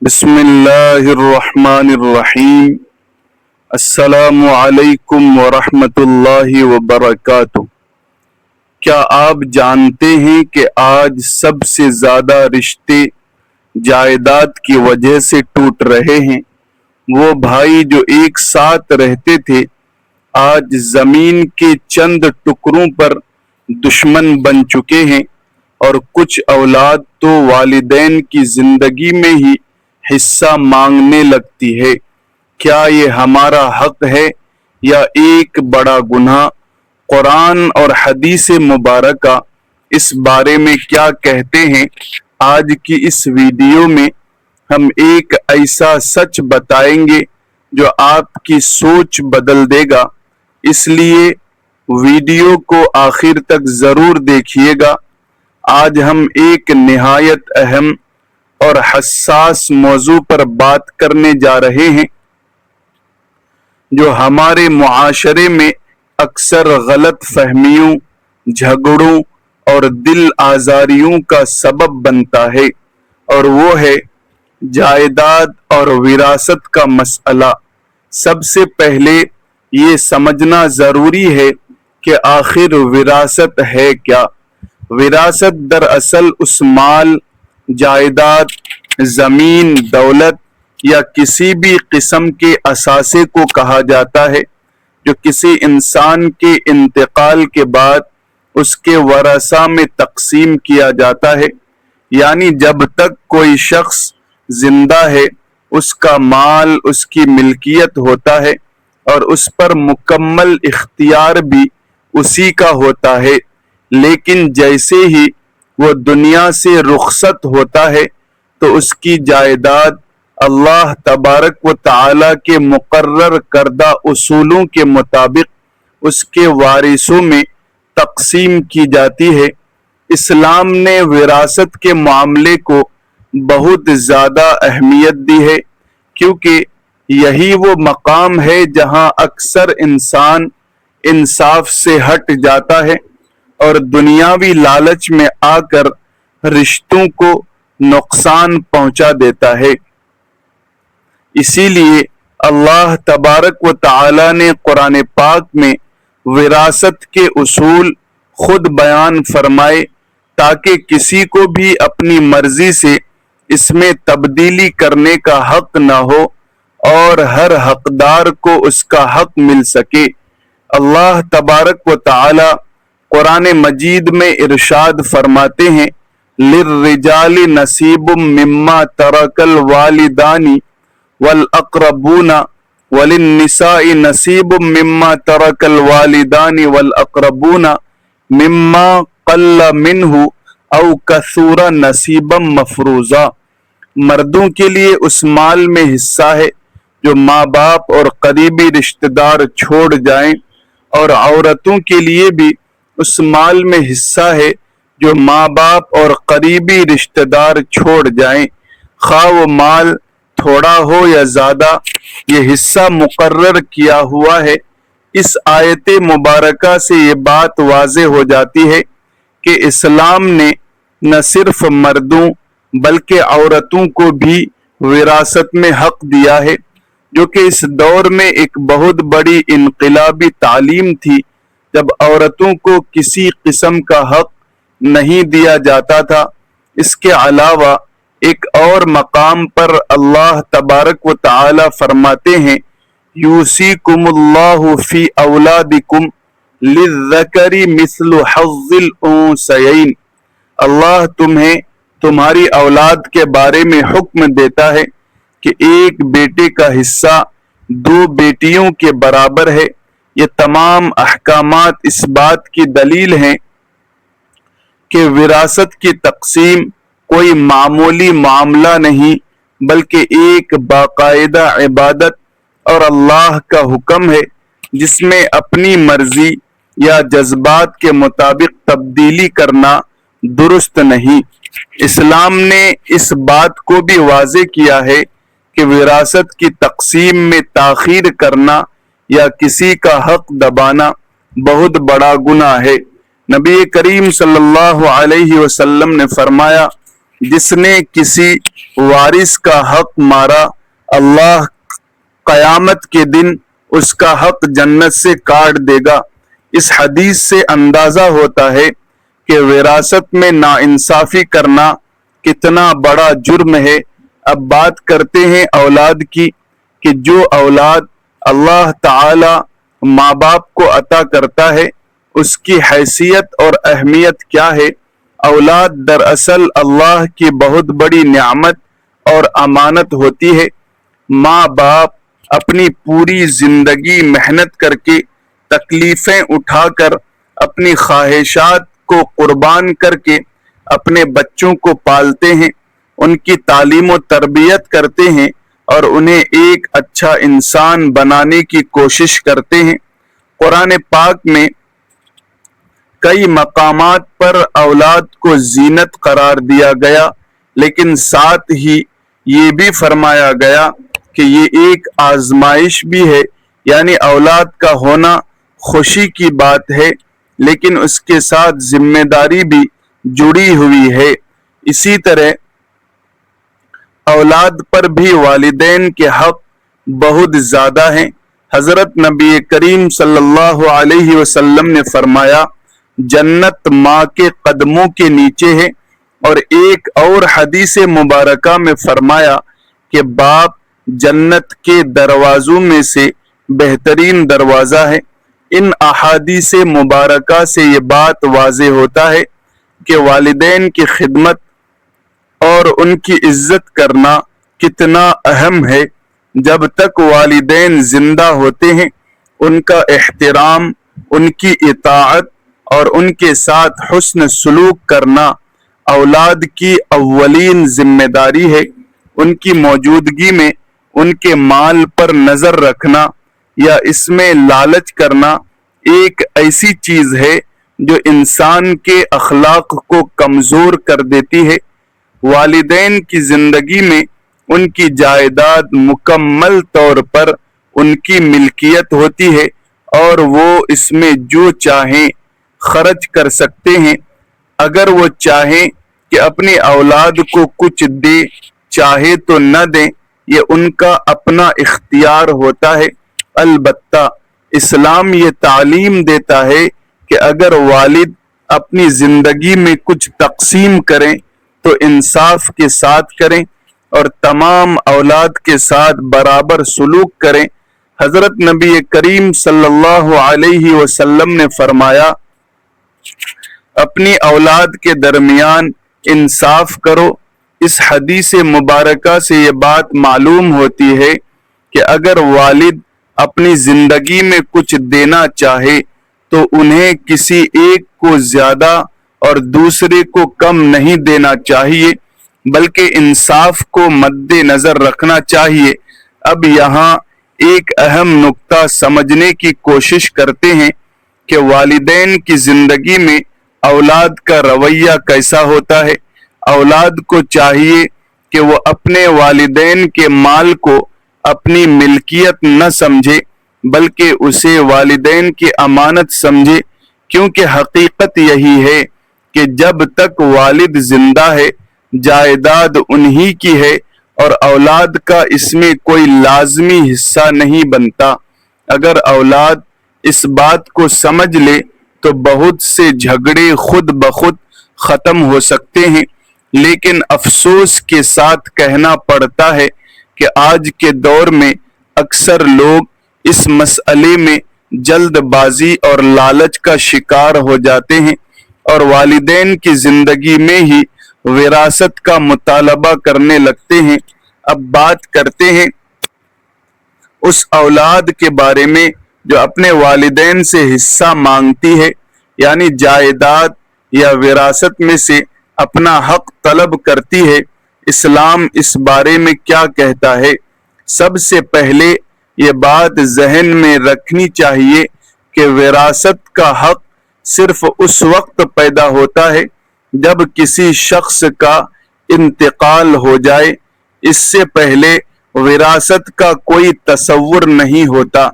بسم اللہ الرحمن الرحیم۔ السلام علیکم ورحمۃ اللہ وبرکاتہ۔ کیا آپ جانتے ہیں کہ آج سب سے زیادہ رشتے جائیداد کی وجہ سے ٹوٹ رہے ہیں؟ وہ بھائی جو ایک ساتھ رہتے تھے آج زمین کے چند ٹکڑوں پر دشمن بن چکے ہیں، اور کچھ اولاد تو والدین کی زندگی میں ہی حصہ مانگنے لگتی ہے۔ کیا یہ ہمارا حق ہے یا ایک بڑا گناہ؟ قرآن اور حدیث مبارکہ اس بارے میں کیا کہتے ہیں؟ آج کی اس ویڈیو میں ہم ایک ایسا سچ بتائیں گے جو آپ کی سوچ بدل دے گا، اس لیے ویڈیو کو آخر تک ضرور دیکھیے گا۔ آج ہم ایک نہایت اہم اور حساس موضوع پر بات کرنے جا رہے ہیں جو ہمارے معاشرے میں اکثر غلط فہمیوں، جھگڑوں اور دل آزاریوں کا سبب بنتا ہے، اور وہ ہے جائیداد اور وراثت کا مسئلہ۔ سب سے پہلے یہ سمجھنا ضروری ہے کہ آخر وراثت ہے کیا؟ وراثت دراصل اس مال، جائیداد، زمین، دولت یا کسی بھی قسم کے اثاثے کو کہا جاتا ہے جو کسی انسان کے انتقال کے بعد اس کے ورثاء میں تقسیم کیا جاتا ہے۔ یعنی جب تک کوئی شخص زندہ ہے اس کا مال اس کی ملکیت ہوتا ہے اور اس پر مکمل اختیار بھی اسی کا ہوتا ہے، لیکن جیسے ہی وہ دنیا سے رخصت ہوتا ہے تو اس کی جائیداد اللہ تبارک و تعالی کے مقرر کردہ اصولوں کے مطابق اس کے وارثوں میں تقسیم کی جاتی ہے۔ اسلام نے وراثت کے معاملے کو بہت زیادہ اہمیت دی ہے، کیونکہ یہی وہ مقام ہے جہاں اکثر انسان انصاف سے ہٹ جاتا ہے اور دنیاوی لالچ میں آ کر رشتوں کو نقصان پہنچا دیتا ہے۔ اسی لیے اللہ تبارک و تعالی نے قرآن پاک میں وراثت کے اصول خود بیان فرمائے تاکہ کسی کو بھی اپنی مرضی سے اس میں تبدیلی کرنے کا حق نہ ہو اور ہر حقدار کو اس کا حق مل سکے۔ اللہ تبارک و تعالی قرآن مجید میں ارشاد فرماتے ہیں، لِلرِّجَالِ نَصِیبٌ مِّمَّا تَرَکَ الْوَالِدَانِ وَالْأَقْرَبُونَ وَلِلنِّسَاءِ نَصِیبٌ مِّمَّا تَرَکَ الْوَالِدَانِ وَالْأَقْرَبُونَ مِمَّا قَلَّ مِنْهُ أَوْ كَثُورَ نَصِیبًا مَفْرُوضًا۔ مردوں کے لیے اس مال میں حصہ ہے جو ماں باپ اور قریبی رشتہ دار چھوڑ جائیں، اور عورتوں کے لیے بھی اس مال میں حصہ ہے جو ماں باپ اور قریبی رشتہ دار چھوڑ جائیں، خواہ وہ مال تھوڑا ہو یا زیادہ، یہ حصہ مقرر کیا ہوا ہے۔ اس آیت مبارکہ سے یہ بات واضح ہو جاتی ہے کہ اسلام نے نہ صرف مردوں بلکہ عورتوں کو بھی وراثت میں حق دیا ہے، جو کہ اس دور میں ایک بہت بڑی انقلابی تعلیم تھی جب عورتوں کو کسی قسم کا حق نہیں دیا جاتا تھا۔ اس کے علاوہ ایک اور مقام پر اللہ تبارک و تعالی فرماتے ہیں، یوصیکم اللہ فی اولادکم للذکر مثل حظ الانثیین۔ اللہ تمہیں تمہاری اولاد کے بارے میں حکم دیتا ہے کہ ایک بیٹے کا حصہ دو بیٹیوں کے برابر ہے۔ یہ تمام احکامات اس بات کی دلیل ہیں کہ وراثت کی تقسیم کوئی معمولی معاملہ نہیں بلکہ ایک باقاعدہ عبادت اور اللہ کا حکم ہے جس میں اپنی مرضی یا جذبات کے مطابق تبدیلی کرنا درست نہیں۔ اسلام نے اس بات کو بھی واضح کیا ہے کہ وراثت کی تقسیم میں تاخیر کرنا یا کسی کا حق دبانا بہت بڑا گناہ ہے۔ نبی کریم صلی اللہ علیہ وسلم نے فرمایا، جس نے کسی وارث کا حق مارا اللہ قیامت کے دن اس کا حق جنت سے کاٹ دے گا۔ اس حدیث سے اندازہ ہوتا ہے کہ وراثت میں ناانصافی کرنا کتنا بڑا جرم ہے۔ اب بات کرتے ہیں اولاد کی، کہ جو اولاد اللہ تعالی ماں باپ کو عطا کرتا ہے اس کی حیثیت اور اہمیت کیا ہے۔ اولاد دراصل اللہ کی بہت بڑی نعمت اور امانت ہوتی ہے۔ ماں باپ اپنی پوری زندگی محنت کر کے، تکلیفیں اٹھا کر، اپنی خواہشات کو قربان کر کے اپنے بچوں کو پالتے ہیں، ان کی تعلیم و تربیت کرتے ہیں اور انہیں ایک اچھا انسان بنانے کی کوشش کرتے ہیں۔ قرآن پاک میں کئی مقامات پر اولاد کو زینت قرار دیا گیا، لیکن ساتھ ہی یہ بھی فرمایا گیا کہ یہ ایک آزمائش بھی ہے، یعنی اولاد کا ہونا خوشی کی بات ہے لیکن اس کے ساتھ ذمہ داری بھی جڑی ہوئی ہے۔ اسی طرح اولاد پر بھی والدین کے حق بہت زیادہ ہیں۔ حضرت نبی کریم صلی اللہ علیہ وسلم نے فرمایا جنت ماں کے قدموں کے نیچے ہے، اور ایک اور حدیث مبارکہ میں فرمایا کہ باپ جنت کے دروازوں میں سے بہترین دروازہ ہے۔ ان احادیث مبارکہ سے یہ بات واضح ہوتا ہے کہ والدین کی خدمت اور ان کی عزت کرنا کتنا اہم ہے۔ جب تک والدین زندہ ہوتے ہیں ان کا احترام، ان کی اطاعت اور ان کے ساتھ حسن سلوک کرنا اولاد کی اولین ذمہ داری ہے۔ ان کی موجودگی میں ان کے مال پر نظر رکھنا یا اس میں لالچ کرنا ایک ایسی چیز ہے جو انسان کے اخلاق کو کمزور کر دیتی ہے۔ والدین کی زندگی میں ان کی جائیداد مکمل طور پر ان کی ملکیت ہوتی ہے اور وہ اس میں جو چاہیں خرچ کر سکتے ہیں۔ اگر وہ چاہیں کہ اپنی اولاد کو کچھ دے، چاہے تو نہ دیں، یہ ان کا اپنا اختیار ہوتا ہے۔ البتہ اسلام یہ تعلیم دیتا ہے کہ اگر والد اپنی زندگی میں کچھ تقسیم کریں تو انصاف کے ساتھ کریں اور تمام اولاد کے ساتھ برابر سلوک کریں۔ حضرت نبی کریم صلی اللہ علیہ وسلم نے فرمایا اپنی اولاد کے درمیان انصاف کرو۔ اس حدیث مبارکہ سے یہ بات معلوم ہوتی ہے کہ اگر والد اپنی زندگی میں کچھ دینا چاہے تو انہیں کسی ایک کو زیادہ اور دوسرے کو کم نہیں دینا چاہیے، بلکہ انصاف کو مد نظر رکھنا چاہیے۔ اب یہاں ایک اہم نقطہ سمجھنے کی کوشش کرتے ہیں کہ والدین کی زندگی میں اولاد کا رویہ کیسا ہوتا ہے۔ اولاد کو چاہیے کہ وہ اپنے والدین کے مال کو اپنی ملکیت نہ سمجھے بلکہ اسے والدین کی امانت سمجھے، کیونکہ حقیقت یہی ہے کہ جب تک والد زندہ ہے جائیداد انہی کی ہے اور اولاد کا اس میں کوئی لازمی حصہ نہیں بنتا۔ اگر اولاد اس بات کو سمجھ لے تو بہت سے جھگڑے خود بخود ختم ہو سکتے ہیں، لیکن افسوس کے ساتھ کہنا پڑتا ہے کہ آج کے دور میں اکثر لوگ اس مسئلے میں جلد بازی اور لالچ کا شکار ہو جاتے ہیں اور والدین کی زندگی میں ہی وراثت کا مطالبہ کرنے لگتے ہیں۔ اب بات کرتے ہیں اس اولاد کے بارے میں جو اپنے والدین سے حصہ مانگتی ہے، یعنی جائیداد یا وراثت میں سے اپنا حق طلب کرتی ہے۔ اسلام اس بارے میں کیا کہتا ہے؟ سب سے پہلے یہ بات ذہن میں رکھنی چاہیے کہ وراثت کا حق صرف اس وقت پیدا ہوتا ہے جب کسی شخص کا انتقال ہو جائے۔ اس سے پہلے وراثت کا کوئی تصور نہیں ہوتا۔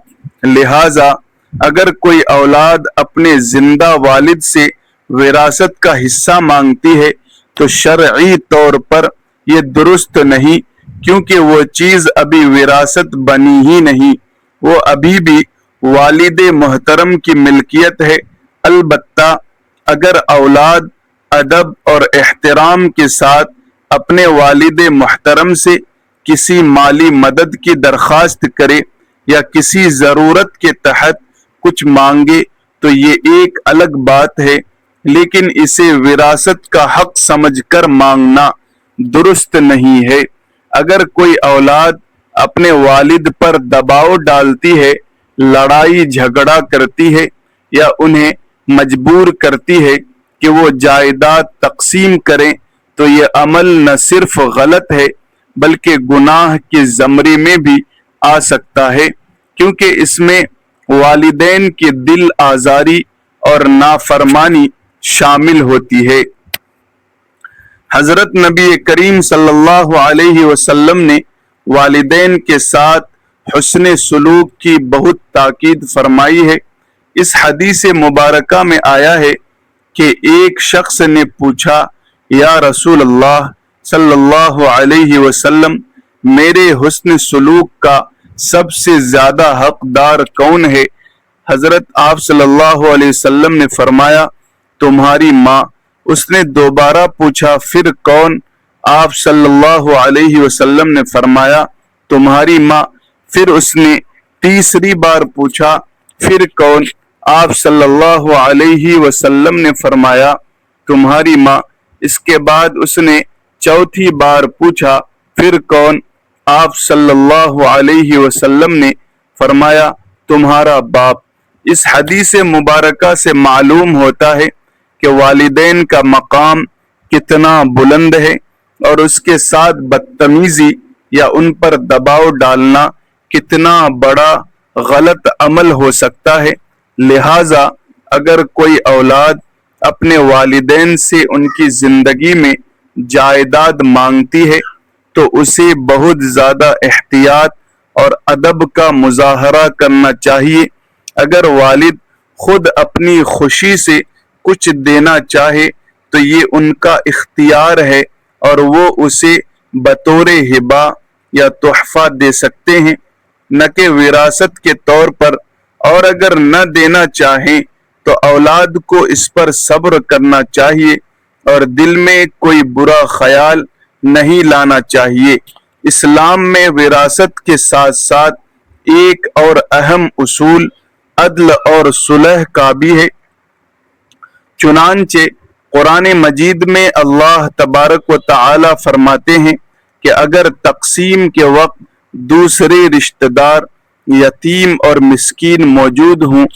لہذا اگر کوئی اولاد اپنے زندہ والد سے وراثت کا حصہ مانگتی ہے تو شرعی طور پر یہ درست نہیں، کیونکہ وہ چیز ابھی وراثت بنی ہی نہیں، وہ ابھی بھی والد محترم کی ملکیت ہے۔ البتہ اگر اولاد ادب اور احترام کے ساتھ اپنے والد محترم سے کسی مالی مدد کی درخواست کرے یا کسی ضرورت کے تحت کچھ مانگے تو یہ ایک الگ بات ہے، لیکن اسے وراثت کا حق سمجھ کر مانگنا درست نہیں ہے۔ اگر کوئی اولاد اپنے والد پر دباؤ ڈالتی ہے، لڑائی جھگڑا کرتی ہے یا انہیں مجبور کرتی ہے کہ وہ جائیداد تقسیم کریں تو یہ عمل نہ صرف غلط ہے بلکہ گناہ کے زمرے میں بھی آ سکتا ہے، کیونکہ اس میں والدین کی دل آزاری اور نافرمانی شامل ہوتی ہے۔ حضرت نبی کریم صلی اللہ علیہ وسلم نے والدین کے ساتھ حسن سلوک کی بہت تاکید فرمائی ہے۔ اس حدیث مبارکہ میں آیا ہے کہ ایک شخص نے پوچھا، یا رسول اللہ صلی اللہ علیہ وسلم، میرے حسن سلوک کا سب سے زیادہ حقدار کون ہے؟ حضرت آپ صلی اللہ علیہ وسلم نے فرمایا، تمہاری ماں۔ اس نے دوبارہ پوچھا، پھر کون؟ آپ صلی اللہ علیہ وسلم نے فرمایا، تمہاری ماں۔ پھر اس نے تیسری بار پوچھا، پھر کون؟ آپ صلی اللہ علیہ وسلم نے فرمایا، تمہاری ماں۔ اس کے بعد اس نے چوتھی بار پوچھا، پھر کون؟ آپ صلی اللہ علیہ وسلم نے فرمایا، تمہارا باپ۔ اس حدیث مبارکہ سے معلوم ہوتا ہے کہ والدین کا مقام کتنا بلند ہے اور اس کے ساتھ بدتمیزی یا ان پر دباؤ ڈالنا کتنا بڑا غلط عمل ہو سکتا ہے۔ لہٰذا اگر کوئی اولاد اپنے والدین سے ان کی زندگی میں جائیداد مانگتی ہے تو اسے بہت زیادہ احتیاط اور ادب کا مظاہرہ کرنا چاہیے۔ اگر والد خود اپنی خوشی سے کچھ دینا چاہے تو یہ ان کا اختیار ہے اور وہ اسے بطور ہبہ یا تحفہ دے سکتے ہیں، نہ کہ وراثت کے طور پر، اور اگر نہ دینا چاہیں تو اولاد کو اس پر صبر کرنا چاہیے اور دل میں کوئی برا خیال نہیں لانا چاہیے۔ اسلام میں وراثت کے ساتھ ساتھ ایک اور اہم اصول عدل اور صلح کا بھی ہے۔ چنانچہ قرآن مجید میں اللہ تبارک و تعالی فرماتے ہیں کہ اگر تقسیم کے وقت دوسرے رشتہ دار یتیم اور مسکین موجود ہوں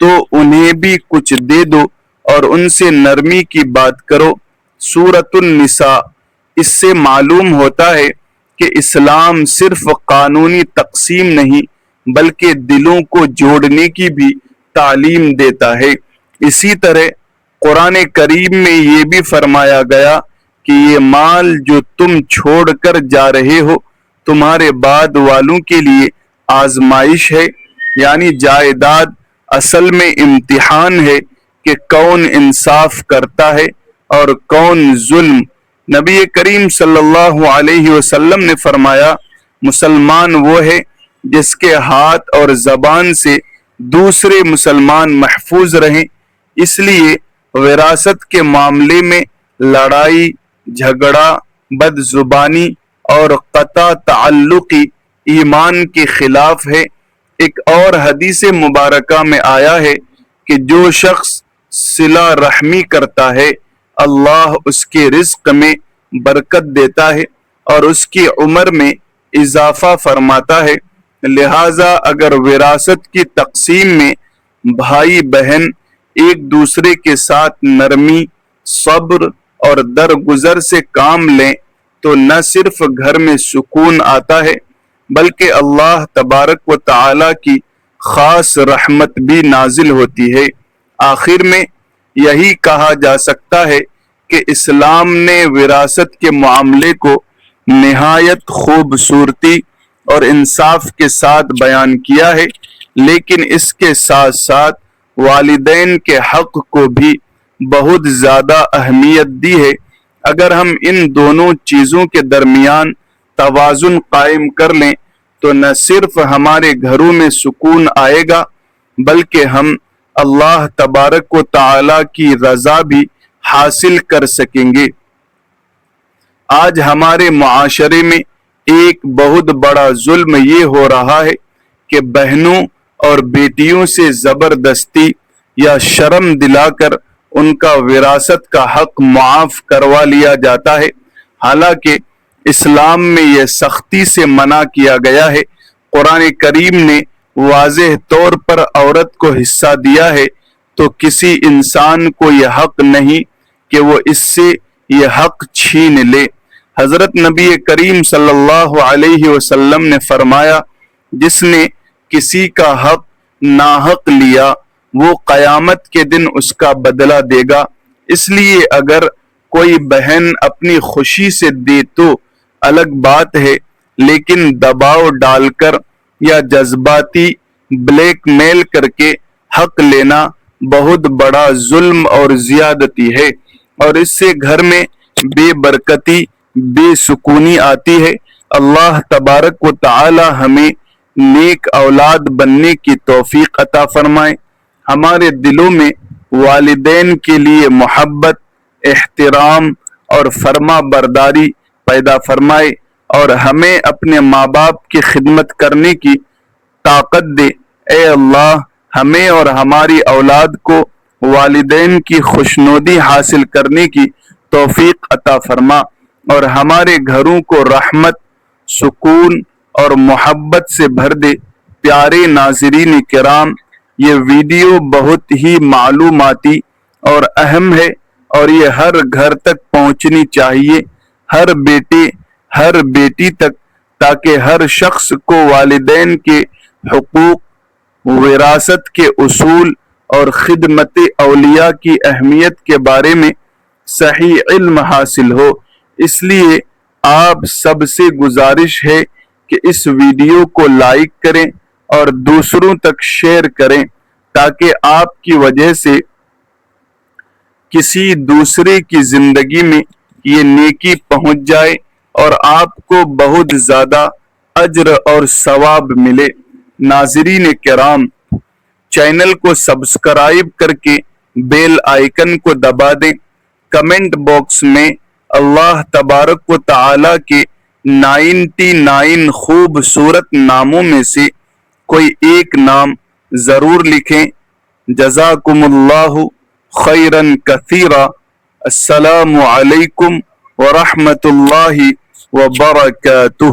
تو انہیں بھی کچھ دے دو اور ان سے نرمی کی بات کرو۔ سورۃ النساء۔ اس سے معلوم ہوتا ہے کہ اسلام صرف قانونی تقسیم نہیں بلکہ دلوں کو جوڑنے کی بھی تعلیم دیتا ہے۔ اسی طرح قرآن کریم میں یہ بھی فرمایا گیا کہ یہ مال جو تم چھوڑ کر جا رہے ہو تمہارے بعد والوں کے لیے آزمائش ہے، یعنی جائیداد اصل میں امتحان ہے کہ کون انصاف کرتا ہے اور کون ظلم۔ نبی کریم صلی اللہ علیہ وسلم نے فرمایا، مسلمان وہ ہے جس کے ہاتھ اور زبان سے دوسرے مسلمان محفوظ رہیں۔ اس لیے وراثت کے معاملے میں لڑائی جھگڑا، بد زبانی اور قطع تعلقی ایمان کے خلاف ہے۔ ایک اور حدیث مبارکہ میں آیا ہے کہ جو شخص صلہ رحمی کرتا ہے اللہ اس کے رزق میں برکت دیتا ہے اور اس کی عمر میں اضافہ فرماتا ہے۔ لہٰذا اگر وراثت کی تقسیم میں بھائی بہن ایک دوسرے کے ساتھ نرمی، صبر اور درگزر سے کام لیں تو نہ صرف گھر میں سکون آتا ہے بلکہ اللہ تبارک و تعالی کی خاص رحمت بھی نازل ہوتی ہے۔ آخر میں یہی کہا جا سکتا ہے کہ اسلام نے وراثت کے معاملے کو نہایت خوبصورتی اور انصاف کے ساتھ بیان کیا ہے، لیکن اس کے ساتھ ساتھ والدین کے حق کو بھی بہت زیادہ اہمیت دی ہے۔ اگر ہم ان دونوں چیزوں کے درمیان توازن قائم کر لیں تو نہ صرف ہمارے گھروں میں سکون آئے گا بلکہ ہم اللہ تبارک و تعالی کی رضا بھی حاصل کر سکیں گے۔ آج ہمارے معاشرے میں ایک بہت بڑا ظلم یہ ہو رہا ہے کہ بہنوں اور بیٹیوں سے زبردستی یا شرم دلا کر ان کا وراثت کا حق معاف کروا لیا جاتا ہے، حالانکہ اسلام میں یہ سختی سے منع کیا گیا ہے۔ قرآن کریم نے واضح طور پر عورت کو حصہ دیا ہے، تو کسی انسان کو یہ حق نہیں کہ وہ اس سے یہ حق چھین لے۔ حضرت نبی کریم صلی اللہ علیہ وسلم نے فرمایا، جس نے کسی کا حق ناحق لیا وہ قیامت کے دن اس کا بدلہ دے گا۔ اس لیے اگر کوئی بہن اپنی خوشی سے دے تو الگ بات ہے، لیکن دباؤ ڈال کر یا جذباتی بلیک میل کر کے حق لینا بہت بڑا ظلم اور زیادتی ہے، اور اس سے گھر میں بے برکتی، بے سکونی آتی ہے۔ اللہ تبارک و تعالی ہمیں نیک اولاد بننے کی توفیق عطا فرمائے، ہمارے دلوں میں والدین کے لیے محبت، احترام اور فرما برداری پیدا فرمائے، اور ہمیں اپنے ماں باپ کی خدمت کرنے کی طاقت دے۔ اے اللہ، ہمیں اور ہماری اولاد کو والدین کی خوشنودی حاصل کرنے کی توفیق عطا فرما، اور ہمارے گھروں کو رحمت، سکون اور محبت سے بھر دے۔ پیارے ناظرین کرام، یہ ویڈیو بہت ہی معلوماتی اور اہم ہے، اور یہ ہر گھر تک پہنچنی چاہیے، ہر بیٹے، ہر بیٹی تک، تاکہ ہر شخص کو والدین کے حقوق، وراثت کے اصول اور خدمت اولیاء کی اہمیت کے بارے میں صحیح علم حاصل ہو۔ اس لیے آپ سب سے گزارش ہے کہ اس ویڈیو کو لائک کریں اور دوسروں تک شیئر کریں، تاکہ آپ کی وجہ سے کسی دوسرے کی زندگی میں یہ نیکی پہنچ جائے اور آپ کو بہت زیادہ اجر اور ثواب ملے۔ ناظرین کرام، چینل کو سبسکرائب کر کے بیل آئیکن کو دبا دیں۔ کمنٹ باکس میں اللہ تبارک و تعالی کے 99 خوبصورت ناموں میں سے کوئی ایک نام ضرور لکھیں۔ جزاکم اللہ خیرا کثیرا۔ السلام علیکم ورحمۃ اللہ وبرکاتہ۔